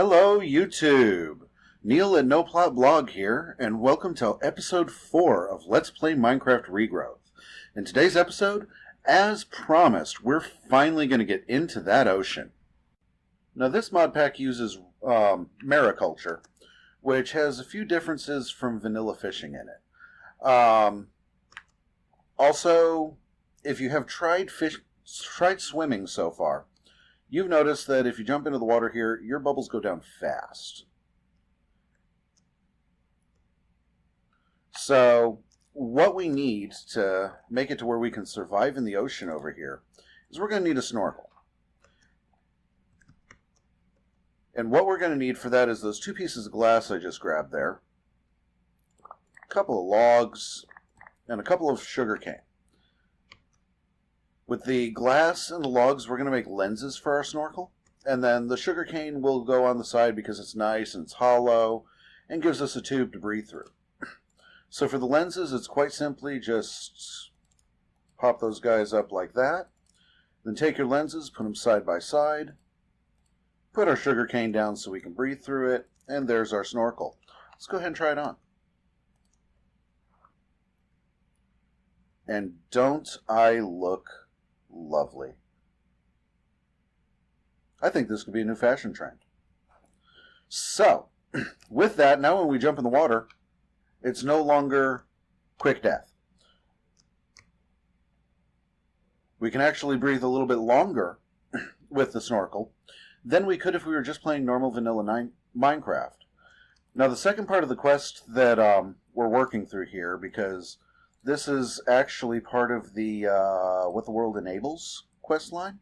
Hello, YouTube! Neil at No Plot Blog here, and welcome to episode 4 of Let's Play Minecraft Regrowth. In today's episode, as promised, we're finally going to get into that ocean. Now, this mod pack uses mariculture, which has a few differences from vanilla fishing in it. Also, if you have tried swimming so far, you've noticed that if you jump into the water here, your bubbles go down fast. So, what we need to make it to where we can survive in the ocean over here is we're going to need a snorkel. And what we're going to need for that is those 2 pieces of glass I just grabbed there, a couple of logs, and a couple of sugar cane. With the glass and the logs, we're going to make lenses for our snorkel. And then the sugar cane will go on the side because it's nice and it's hollow and gives us a tube to breathe through. So for the lenses, it's quite simply just pop those guys up like that. Then take your lenses, put them side by side. Put our sugar cane down so we can breathe through it. And there's our snorkel. Let's go ahead and try it on. And don't I look lovely? I think this could be a new fashion trend. So, with that, now when we jump in the water, it's no longer quick death. We can actually breathe a little bit longer with the snorkel than we could if we were just playing normal vanilla Minecraft. Now, the second part of the quest that we're working through here, because this is actually part of the What the World Enables quest line.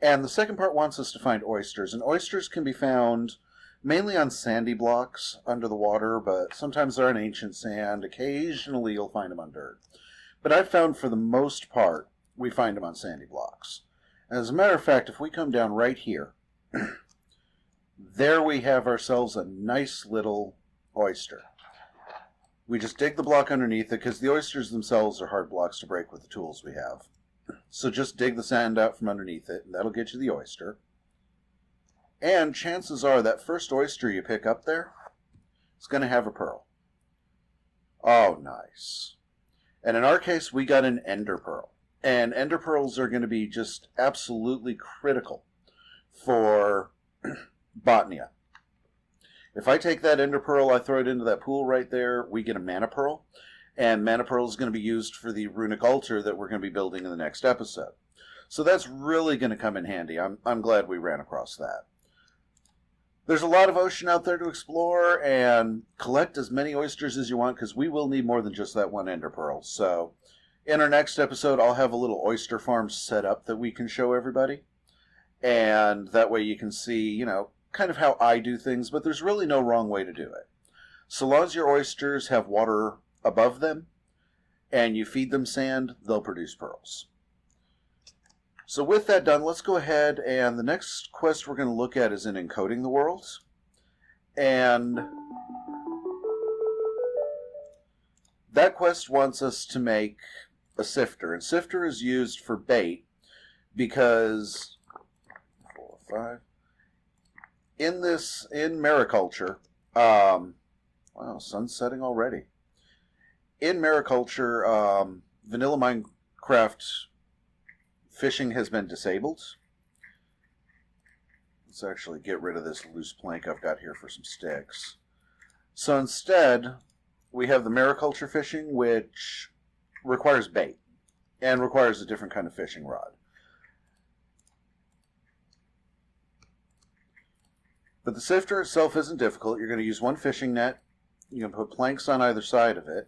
And the second part wants us to find oysters. And oysters can be found mainly on sandy blocks under the water, but sometimes they're on ancient sand. Occasionally you'll find them on dirt. But I've found for the most part, we find them on sandy blocks. As a matter of fact, if we come down right here, there we have ourselves a nice little oyster. We just dig the block underneath it because the oysters themselves are hard blocks to break with the tools we have. So just dig the sand out from underneath it, and that'll get you the oyster. And chances are that first oyster you pick up there is going to have a pearl. Oh, nice. And in our case, we got an ender pearl. And ender pearls are going to be just absolutely critical for Botania. If I take that ender pearl, I throw it into that pool right there, we get a mana pearl. And mana pearl is going to be used for the runic altar that we're going to be building in the next episode. So that's really going to come in handy. I'm glad we ran across that. There's a lot of ocean out there to explore, and collect as many oysters as you want, because we will need more than just that one ender pearl. So in our next episode, I'll have a little oyster farm set up that we can show everybody. And that way you can see, kind of how I do things, but there's really no wrong way to do it. So long as your oysters have water above them and you feed them sand, they'll produce pearls. So with that done, let's go ahead, and the next quest we're going to look at is in encoding the worlds. And that quest wants us to make a sifter. And sifter is used for bait because 4, 5 in mariculture, wow, sun's setting already. In mariculture, vanilla Minecraft fishing has been disabled. Let's actually get rid of this loose plank I've got here for some sticks. So instead, we have the mariculture fishing, which requires bait and requires a different kind of fishing rod. But the sifter itself isn't difficult. You're going to use one fishing net. You can put planks on either side of it.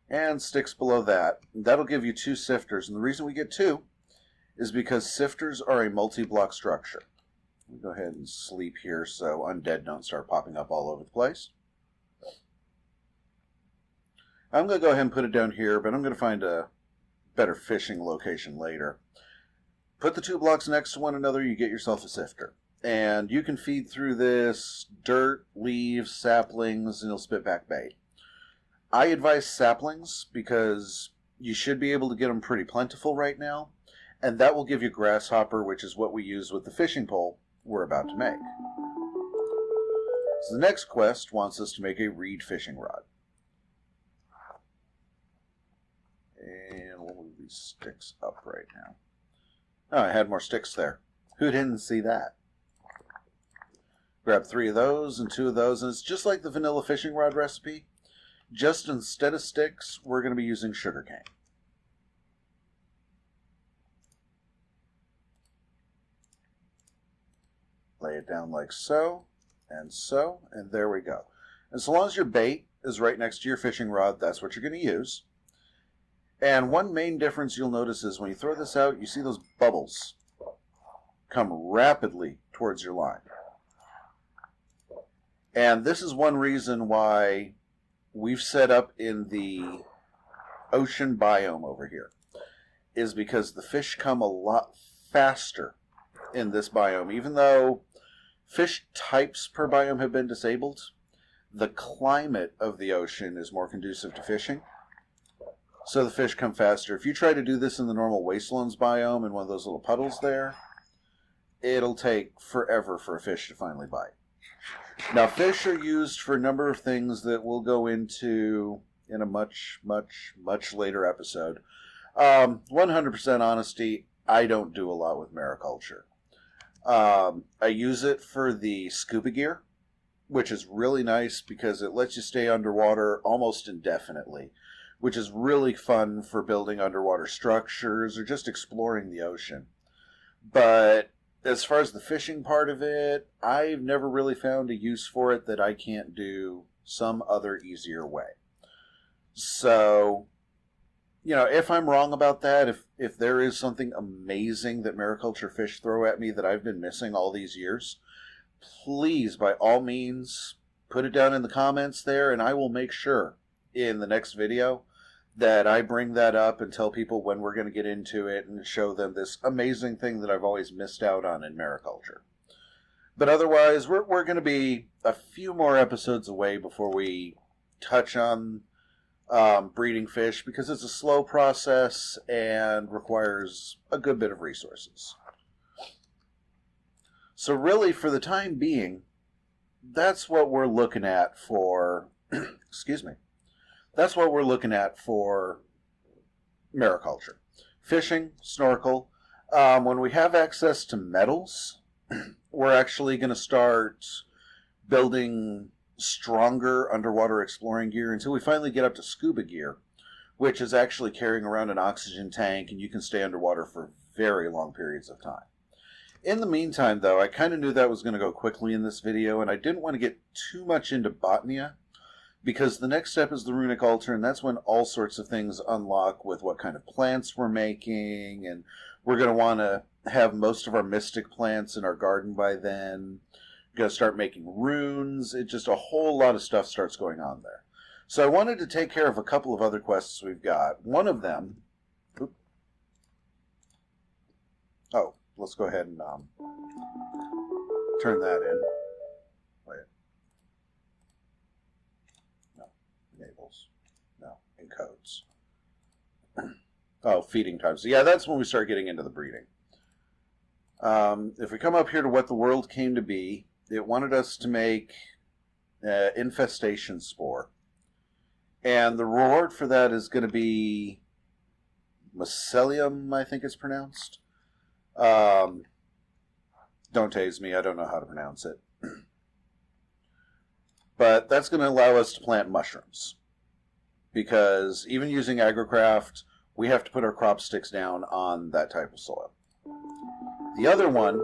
And sticks below that. That'll give you 2 sifters. And the reason we get 2 is because sifters are a multi-block structure. Let me go ahead and sleep here so undead don't start popping up all over the place. I'm going to go ahead and put it down here, but I'm going to find a better fishing location later. Put the 2 blocks next to one another, you get yourself a sifter. And you can feed through this dirt, leaves, saplings, and it'll spit back bait. I advise saplings because you should be able to get them pretty plentiful right now. And that will give you grasshopper, which is what we use with the fishing pole we're about to make. So the next quest wants us to make a reed fishing rod. And we'll move these sticks up right now. Oh, I had more sticks there. Who didn't see that? Grab 3 of those and 2 of those, and it's just like the vanilla fishing rod recipe. Just instead of sticks, we're going to be using sugarcane. Lay it down like so, and there we go. And so long as your bait is right next to your fishing rod, that's what you're going to use. And one main difference you'll notice is when you throw this out, you see those bubbles come rapidly towards your line. And this is one reason why we've set up in the ocean biome over here, is because the fish come a lot faster in this biome. Even though fish types per biome have been disabled, the climate of the ocean is more conducive to fishing. So the fish come faster. If you try to do this in the normal wastelands biome in one of those little puddles there, it'll take forever for a fish to finally bite. Now, fish are used for a number of things that we'll go into in a much, much, much later episode. 100% honesty, I don't do a lot with mariculture. I use it for the scuba gear, which is really nice because it lets you stay underwater almost indefinitely, which is really fun for building underwater structures or just exploring the ocean. But as far as the fishing part of it, I've never really found a use for it that I can't do some other easier way. So, you know, if I'm wrong about that, if there is something amazing that mariculture fish throw at me that I've been missing all these years, please, by all means, put it down in the comments there, and I will make sure in the next video that I bring that up and tell people when we're going to get into it and show them this amazing thing that I've always missed out on in mariculture. But otherwise, we're going to be a few more episodes away before we touch on breeding fish, because it's a slow process and requires a good bit of resources. So really, for the time being, that's what we're looking at for, excuse me, that's what we're looking at for mariculture. Fishing, snorkel. When we have access to metals, we're actually going to start building stronger underwater exploring gear until we finally get up to scuba gear, which is actually carrying around an oxygen tank, and you can stay underwater for very long periods of time. In the meantime, though, I kind of knew that was going to go quickly in this video, and I didn't want to get too much into botania, because the next step is the runic altar, and that's when all sorts of things unlock with what kind of plants we're making, and we're going to want to have most of our mystic plants in our garden by then. We're going to start making runes. It just a whole lot of stuff starts going on there. So I wanted to take care of a couple of other quests we've got. One of them... Oh, let's go ahead and turn that in. Wait. No. Enables. No. Encodes. Oh, feeding time. So yeah, that's when we start getting into the breeding. If we come up here to what the world came to be, it wanted us to make infestation spore. And the reward for that is going to be mycelium, I think it's pronounced. Don't tase me, I don't know how to pronounce it. But that's going to allow us to plant mushrooms. Because even using agrocraft, we have to put our crop sticks down on that type of soil. The other one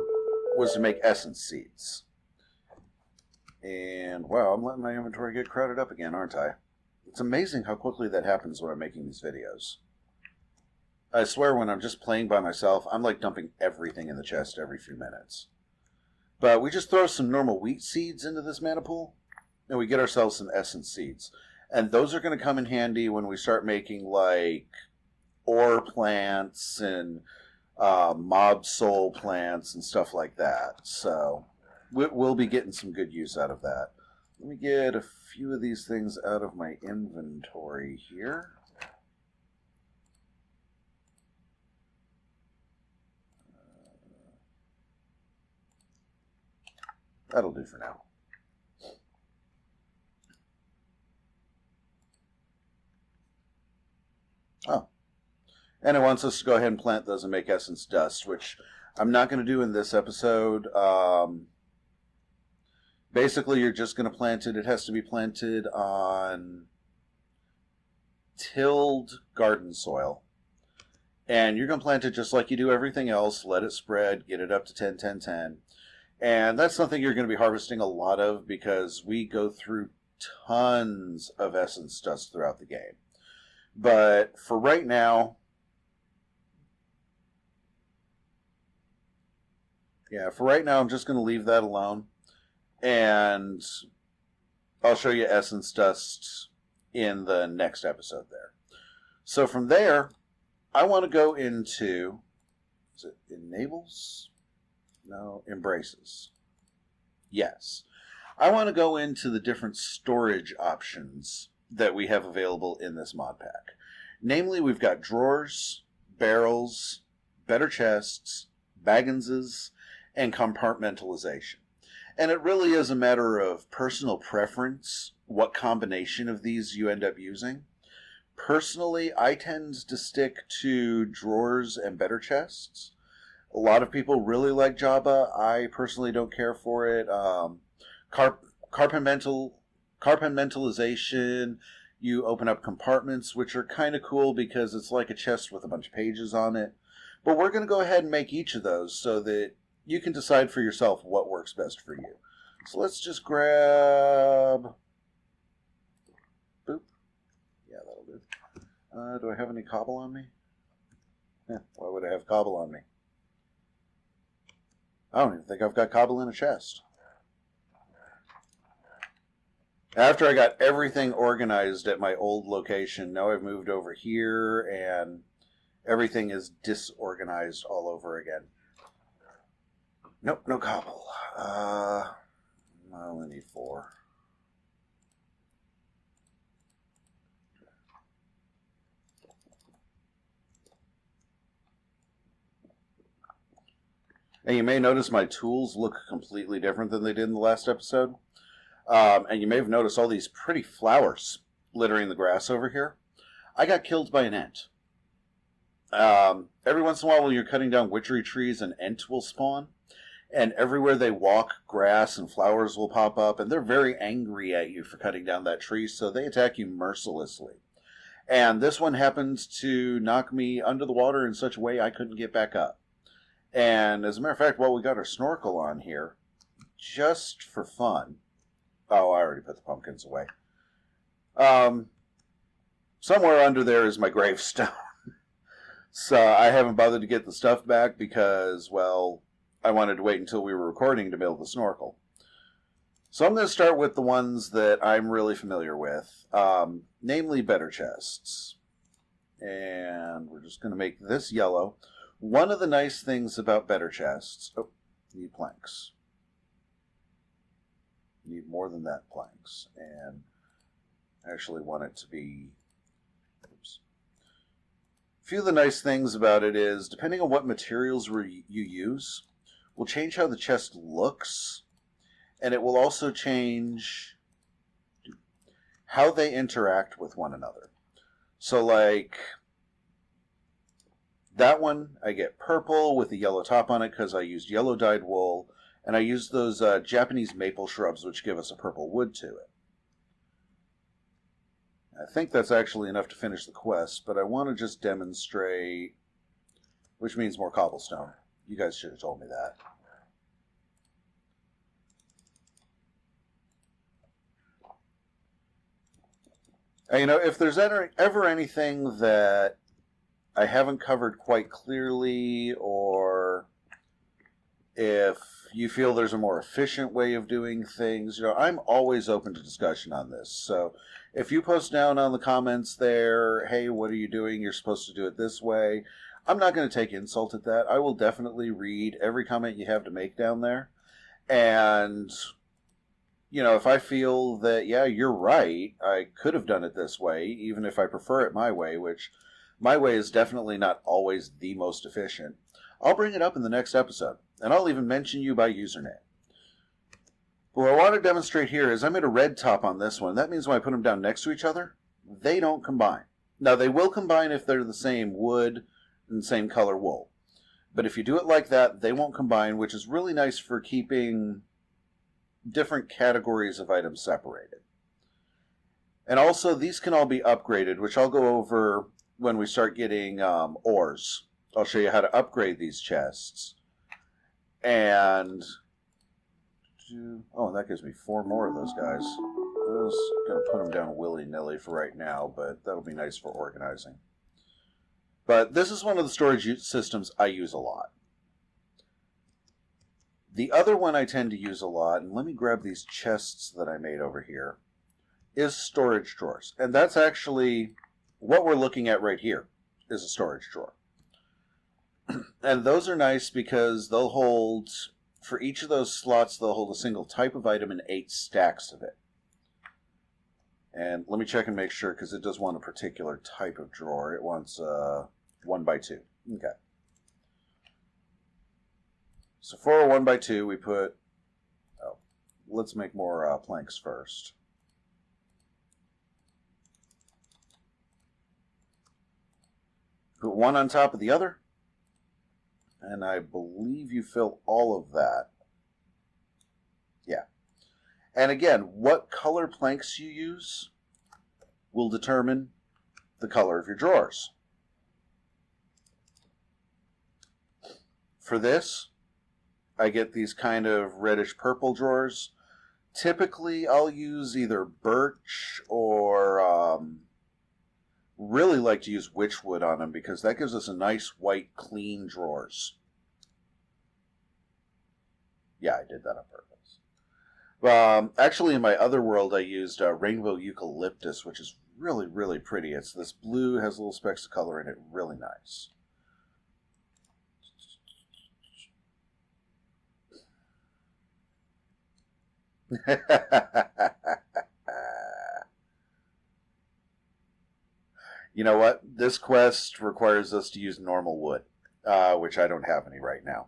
was to make essence seeds. And, wow, I'm letting my inventory get crowded up again, aren't I? It's amazing how quickly that happens when I'm making these videos. I swear when I'm just playing by myself, I'm like dumping everything in the chest every few minutes. But we just throw some normal wheat seeds into this mana pool, and we get ourselves some essence seeds. And those are going to come in handy when we start making, like, ore plants and mob soul plants and stuff like that. So we'll be getting some good use out of that. Let me get a few of these things out of my inventory here. That'll do for now. And it wants us to go ahead and plant those and make essence dust, which I'm not going to do in this episode. Basically, you're just going to plant it. It has to be planted on tilled garden soil. And you're going to plant it just like you do everything else. Let it spread, get it up to 10, 10, 10. And that's something you're going to be harvesting a lot of because we go through tons of essence dust throughout the game. But for right now, I'm just going to leave that alone. And I'll show you essence dust in the next episode there. So from there, I want to go into, is it enables? No, embraces. Yes. I want to go into the different storage options that we have available in this mod pack. Namely, we've got drawers, barrels, better chests, bagginses, and compartmentalization. And it really is a matter of personal preference what combination of these you end up using. Personally, I tend to stick to drawers and better chests. A lot of people really like Jabba. I personally don't care for it. Compartmentalization, you open up compartments, which are kind of cool because it's like a chest with a bunch of pages on it. But we're going to go ahead and make each of those so that you can decide for yourself what works best for you. So let's just grab... Boop. Yeah, that'll do. Do I have any cobble on me? Why would I have cobble on me? I don't even think I've got cobble in a chest. After I got everything organized at my old location, now I've moved over here and everything is disorganized all over again. Nope, no cobble. I only need 4. And you may notice my tools look completely different than they did in the last episode. And you may have noticed all these pretty flowers littering the grass over here. I got killed by an ant. Every once in a while when you're cutting down witchery trees, an ant will spawn. And everywhere they walk, grass and flowers will pop up. And they're very angry at you for cutting down that tree, so they attack you mercilessly. And this one happens to knock me under the water in such a way I couldn't get back up. And as a matter of fact, while we got our snorkel on here, just for fun... Oh, I already put the pumpkins away. Somewhere under there is my gravestone. So I haven't bothered to get the stuff back because, well, I wanted to wait until we were recording to build the snorkel. So I'm going to start with the ones that I'm really familiar with, namely better chests. And we're just going to make this yellow. One of the nice things about better chests... Oh, need planks. Need more than that planks. And I actually want it to be... Oops. A few of the nice things about it is, depending on what materials you use, will change how the chest looks. And it will also change how they interact with one another. So like... That one, I get purple with a yellow top on it because I used yellow dyed wool. And I used those Japanese maple shrubs, which give us a purple wood to it. I think that's actually enough to finish the quest, but I want to just demonstrate, which means more cobblestone. You guys should have told me that. And, you know, if there's ever anything that I haven't covered quite clearly, or if you feel there's a more efficient way of doing things, you know, I'm always open to discussion on this. So if you post down on the comments there, hey, what are you doing? You're supposed to do it this way. I'm not going to take insult at that. I will definitely read every comment you have to make down there. And, you know, if I feel that, yeah, you're right, I could have done it this way, even if I prefer it my way, which my way is definitely not always the most efficient, I'll bring it up in the next episode. And I'll even mention you by username. But what I want to demonstrate here is I made a red top on this one. That means when I put them down next to each other, they don't combine. Now, they will combine if they're the same wood and same color wool. But if you do it like that, they won't combine, which is really nice for keeping different categories of items separated. And also, these can all be upgraded, which I'll go over when we start getting ores. I'll show you how to upgrade these chests. And, oh, that gives me 4 more of those guys. I was going to put them down willy-nilly for right now, but that'll be nice for organizing. But this is one of the storage systems I use a lot. The other one I tend to use a lot, and let me grab these chests that I made over here, is storage drawers. And that's actually what we're looking at right here, is a storage drawer. And those are nice because they'll hold, for each of those slots, they'll hold a single type of item and 8 stacks of it. And let me check and make sure, because it does want a particular type of drawer. It wants 1x2. Okay. So for a 1x2, we put, let's make more planks first. Put one on top of the other. And I believe you fill all of that. Yeah. And again, what color planks you use will determine the color of your drawers. For this, I get these kind of reddish purple drawers. Typically, I'll use either birch or really like to use witchwood on them because that gives us a nice white clean drawers. Yeah, I did that on purpose. Actually, in my other world, I used rainbow eucalyptus, which is really, really pretty. It's this blue, has little specks of color in it, really nice. You know what? This quest requires us to use normal wood, which I don't have any right now.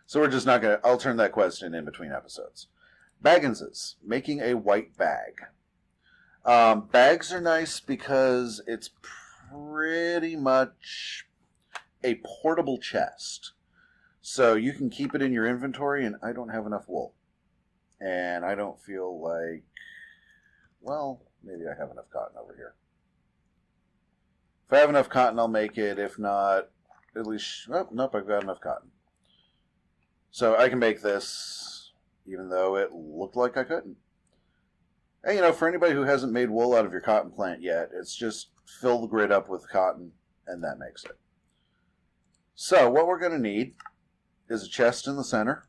So we're just not going to... I'll turn that quest in between episodes. Bagginses. Making a white bag. Bags are nice because it's pretty much a portable chest. So you can keep it in your inventory, and I don't have enough wool. And I don't feel like... Well, maybe I have enough cotton over here. If I have enough cotton, I'll make it. If not, at least... Oh, nope, I've got enough cotton. So I can make this, even though it looked like I couldn't. And, you know, for anybody who hasn't made wool out of your cotton plant yet, it's just fill the grid up with cotton, and that makes it. So what we're going to need is a chest in the center,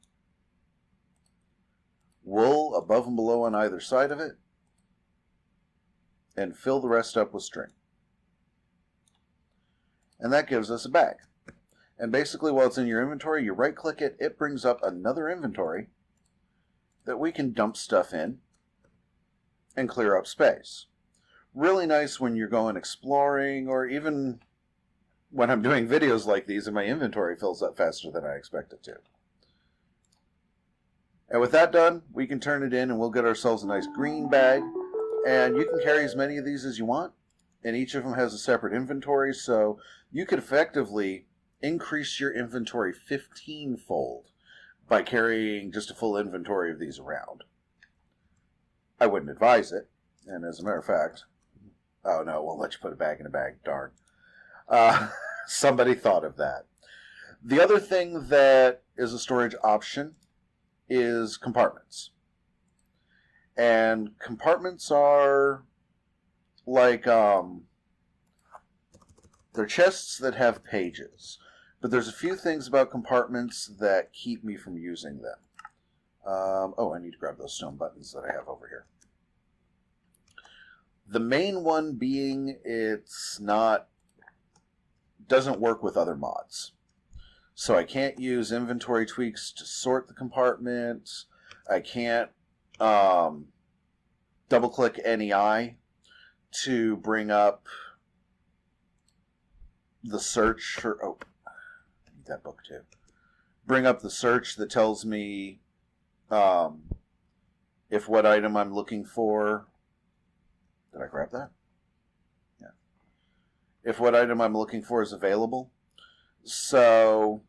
wool above and below on either side of it, and fill the rest up with string. And that gives us a bag. And basically, while it's in your inventory, you right-click it, it brings up another inventory that we can dump stuff in and clear up space. Really nice when you're going exploring, or even when I'm doing videos like these and my inventory fills up faster than I expect it to. And with that done, we can turn it in and we'll get ourselves a nice green bag. And you can carry as many of these as you want. And each of them has a separate inventory, so you could effectively increase your inventory 15-fold by carrying just a full inventory of these around. I wouldn't advise it, and as a matter of fact, oh no, it won't let you put a bag in a bag, darn. Somebody thought of that. The other thing that is a storage option is compartments. And compartments are like, they're chests that have pages. But there's a few things about compartments that keep me from using them. Oh, I need to grab those stone buttons that I have over here. The main one being doesn't work with other mods. So I can't use inventory tweaks to sort the compartments. I can't double-click NEI to bring up the search for... Oh, I need that book too. Bring up the search that tells me if what item I'm looking for... Did I grab that? Yeah. if what item I'm looking for is available. So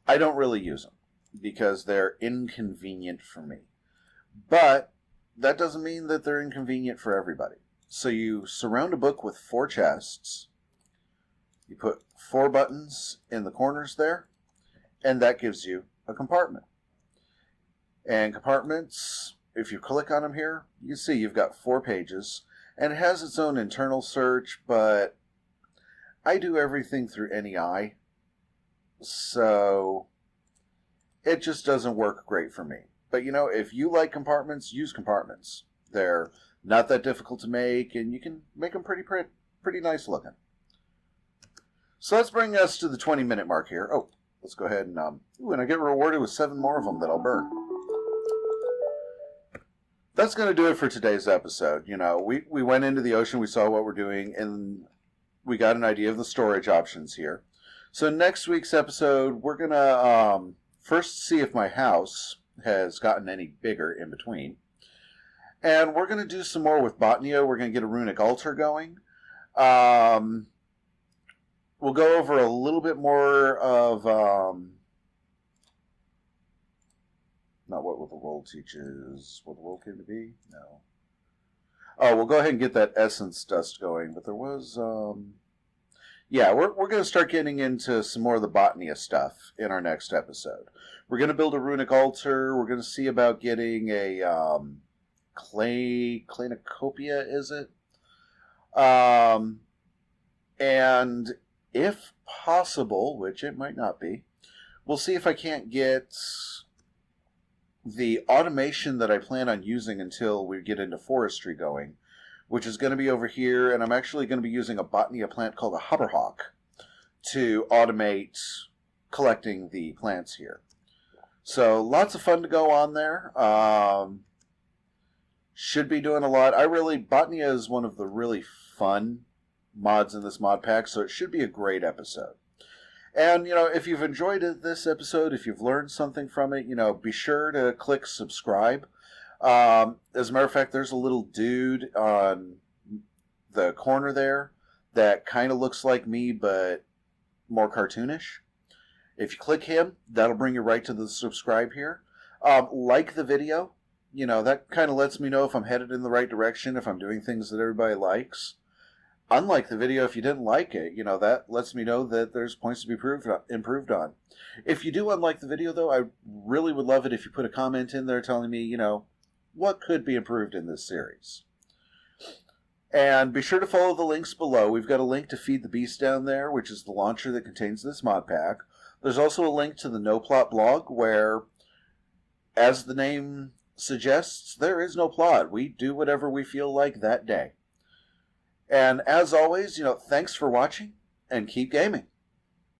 I don't really use them because they're inconvenient for me. But that doesn't mean that they're inconvenient for everybody. So you surround a book with 4 chests. You put 4 buttons in the corners there, and that gives you a compartment. And compartments, if you click on them here, you can see you've got 4 pages, and it has its own internal search, but I do everything through NEI, so it just doesn't work great for me. But if you like compartments, use compartments. They're not that difficult to make, and you can make them pretty nice looking. So let's bring us to the 20-minute mark here. Oh, let's go ahead and and I get rewarded with 7 more of them that I'll burn. That's going to do it for today's episode. We went into the ocean, we saw what we're doing, and we got an idea of the storage options here. So next week's episode, we're going to first see if my house has gotten any bigger in between. And we're going to do some more with Botnia. We're going to get a runic altar going. We'll go over a little bit more of, not what the role teaches, what the role came to be? No. Oh, we'll go ahead and get that essence dust going. But there was, yeah, we're going to start getting into some more of the Botnia stuff in our next episode. We're going to build a runic altar. We're going to see about getting a Clanacopia, is it? And if possible, which it might not be, we'll see if I can't get the automation that I plan on using until we get into forestry going, which is going to be over here, and I'm actually going to be using a Botnia plant called a Hubberhawk to automate collecting the plants here. So lots of fun to go on there. Should be doing a lot. Botnia is one of the really fun mods in this mod pack, so it should be a great episode. And, if you've enjoyed this episode, if you've learned something from it, be sure to click subscribe. As a matter of fact, there's a little dude on the corner there that kind of looks like me, but more cartoonish. If you click him, that'll bring you right to the subscribe here. Like the video. That kind of lets me know if I'm headed in the right direction, if I'm doing things that everybody likes. Unlike the video, if you didn't like it, that lets me know that there's points to be improved on. If you do unlike the video, though, I really would love it if you put a comment in there telling me, what could be improved in this series. And be sure to follow the links below. We've got a link to Feed the Beast down there, which is the launcher that contains this mod pack. There's also a link to the No Plot blog where, as the name suggests, there is no plot. We do whatever we feel like that day. And as always, thanks for watching, and keep gaming.